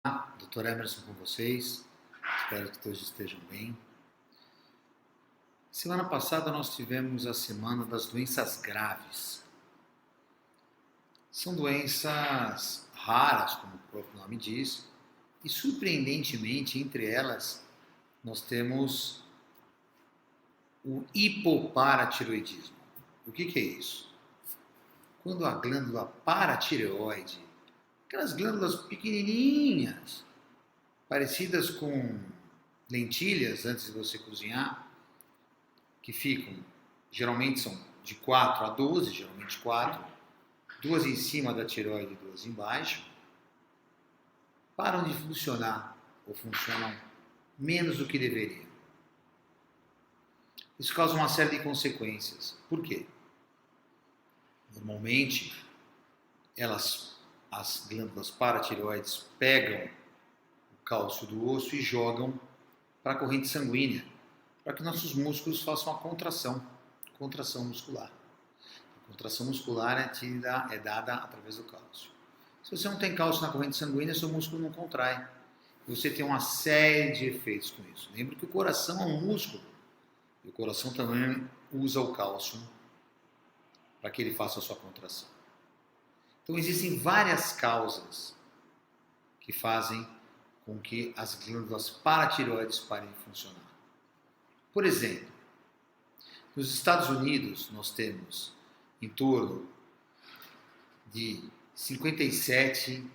Dr. Emerson com vocês, espero que todos estejam bem. Semana passada nós tivemos a semana das doenças graves. São doenças raras, como o próprio nome diz, e surpreendentemente entre elas nós temos o hipoparatiroidismo. O que é isso? Quando a glândula paratireoide, aquelas glândulas pequenininhas, parecidas com lentilhas antes de você cozinhar, que ficam, geralmente são de 4 a 12, geralmente 4, duas em cima da tireoide e duas embaixo, param de funcionar ou funcionam menos do que deveriam. Isso causa uma série de consequências. Por quê? Normalmente, as glândulas paratireoides pegam o cálcio do osso e jogam para a corrente sanguínea, para que nossos músculos façam a contração muscular. A contração muscular é dada através do cálcio. Se você não tem cálcio na corrente sanguínea, seu músculo não contrai. Você tem uma série de efeitos com isso. Lembre que o coração é um músculo. E o coração também usa o cálcio para que ele faça a sua contração. Então existem várias causas que fazem com que as glândulas paratireoides parem de funcionar. Por exemplo, nos Estados Unidos nós temos em torno de 57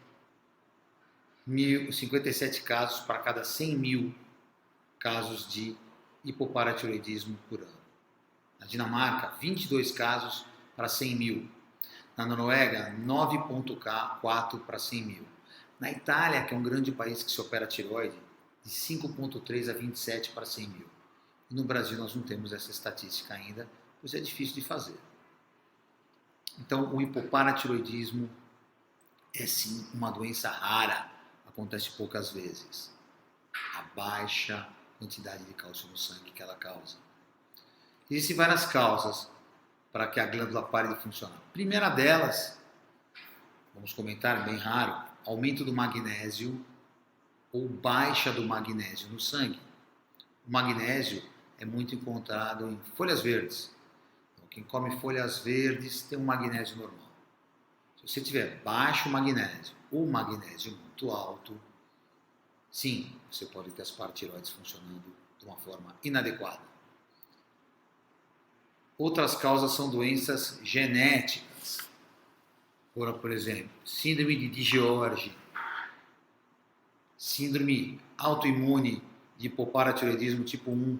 casos para cada 100 mil casos de hipoparatiroidismo por ano. Na Dinamarca, 22 casos para 100 mil. Na Noruega, 9,4 para 100 mil. Na Itália, que é um grande país que se opera a tireoide, de 5,3 a 27 para 100 mil. E no Brasil nós não temos essa estatística ainda, pois é difícil de fazer. Então, o hipoparatiroidismo é sim uma doença rara, acontece poucas vezes. A baixa quantidade de cálcio no sangue que ela causa. Existem várias causas para que a glândula pare de funcionar. A primeira delas, vamos comentar, bem raro, aumento do magnésio ou baixa do magnésio no sangue. O magnésio é muito encontrado em folhas verdes. Então, quem come folhas verdes tem um magnésio normal. Se você tiver baixo magnésio ou magnésio muito alto, sim, você pode ter as paratireoides funcionando de uma forma inadequada. Outras causas são doenças genéticas. Por exemplo, síndrome de Digeorge, síndrome autoimune de hipoparatiroidismo tipo 1,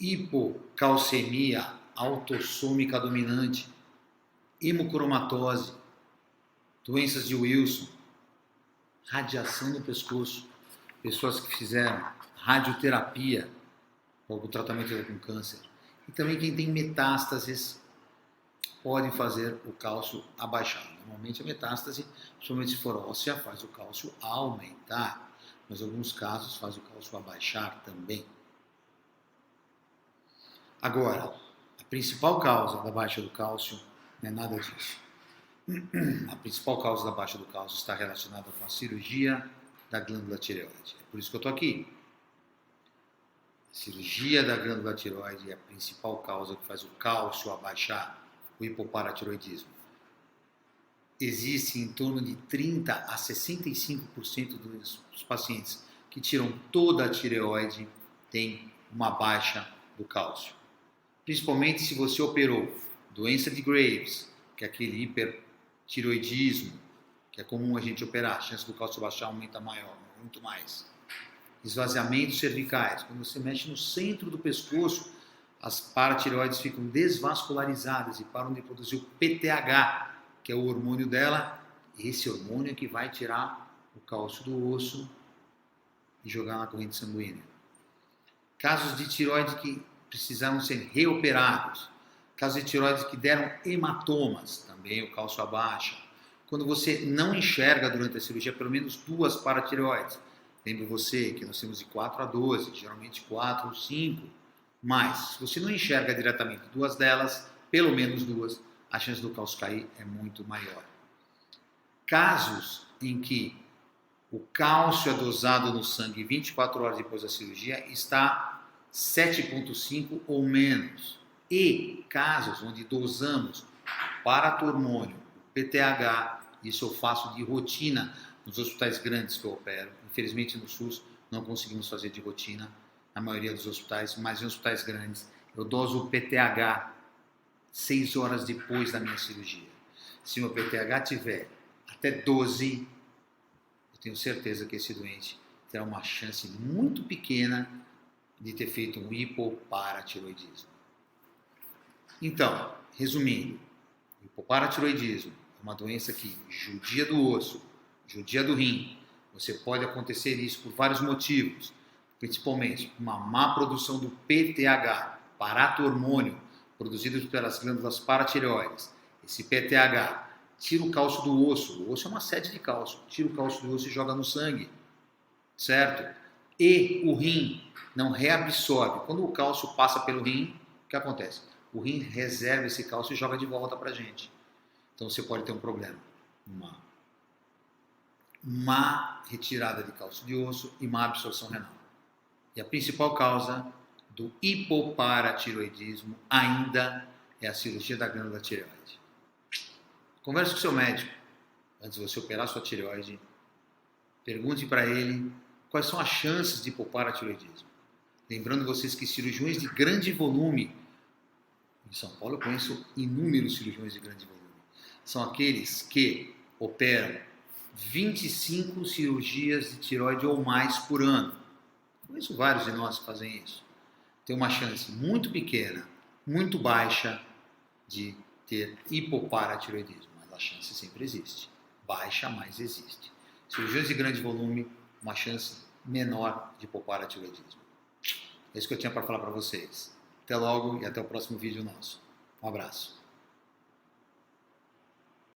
hipocalcemia autossômica dominante, hemocromatose, doenças de Wilson, radiação no pescoço, pessoas que fizeram radioterapia para o tratamento com câncer. E também quem tem metástases pode fazer o cálcio abaixar. Normalmente a metástase, principalmente se for óssea, faz o cálcio aumentar, mas em alguns casos faz o cálcio abaixar também. Agora, a principal causa da baixa do cálcio não é nada disso. A principal causa da baixa do cálcio está relacionada com a cirurgia da glândula tireoide. É por isso que eu estou aqui. A cirurgia da glândula tireoide é a principal causa que faz o cálcio abaixar, o hipoparatiroidismo. Existe em torno de 30 a 65% dos pacientes que tiram toda a tireoide tem uma baixa do cálcio. Principalmente se você operou doença de Graves, que é aquele hipertireoidismo, que é comum a gente operar, a chance do cálcio baixar aumenta muito mais. Esvaziamentos cervicais, quando você mexe no centro do pescoço, as paratireoides ficam desvascularizadas e param de produzir o PTH, que é o hormônio dela. Esse hormônio é que vai tirar o cálcio do osso e jogar na corrente sanguínea. Casos de tireoide que precisaram ser reoperados, casos de tireoide que deram hematomas, também o cálcio abaixa. Quando você não enxerga durante a cirurgia pelo menos duas paratireoides, lembra você que nós temos de 4 a 12, geralmente 4 ou 5, mas se você não enxerga diretamente duas delas, pelo menos duas, a chance do cálcio cair é muito maior. Casos em que o cálcio é dosado no sangue 24 horas depois da cirurgia está 7,5 ou menos. E casos onde dosamos paratormônio, PTH, isso eu faço de rotina nos hospitais grandes que eu opero. Infelizmente no SUS não conseguimos fazer de rotina na maioria dos hospitais, mas em hospitais grandes eu doso o PTH 6 horas depois da minha cirurgia. Se meu PTH tiver até 12, eu tenho certeza que esse doente terá uma chance muito pequena de ter feito um hipoparatiroidismo. Então, resumindo, o hipoparatiroidismo é uma doença que judia do osso, judia do rim. Você pode acontecer isso por vários motivos, principalmente uma má produção do PTH, paratormônio, produzido pelas glândulas paratireoides. Esse PTH tira o cálcio do osso. O osso é uma sede de cálcio. Tira o cálcio do osso e joga no sangue, certo? E o rim não reabsorve. Quando o cálcio passa pelo rim, o que acontece? O rim reserva esse cálcio e joga de volta para a gente. Então você pode ter um problema. Uma má retirada de cálcio de osso e má absorção renal. E a principal causa do hipoparatiroidismo ainda é a cirurgia da glândula tireoide. Converse com o seu médico antes de você operar sua tireoide. Pergunte para ele quais são as chances de hipoparatiroidismo. Lembrando vocês que cirurgiões de grande volume, em São Paulo eu conheço inúmeros cirurgiões de grande volume, são aqueles que operam 25 cirurgias de tireoide ou mais por ano. Conheço vários de nós que fazem isso. Tem uma chance muito pequena, muito baixa de ter hipoparatiroidismo, mas a chance sempre existe. Baixa, mas existe. Cirurgiões de grande volume, uma chance menor de hipoparatiroidismo. É isso que eu tinha para falar para vocês. Até logo e até o próximo vídeo nosso. Um abraço.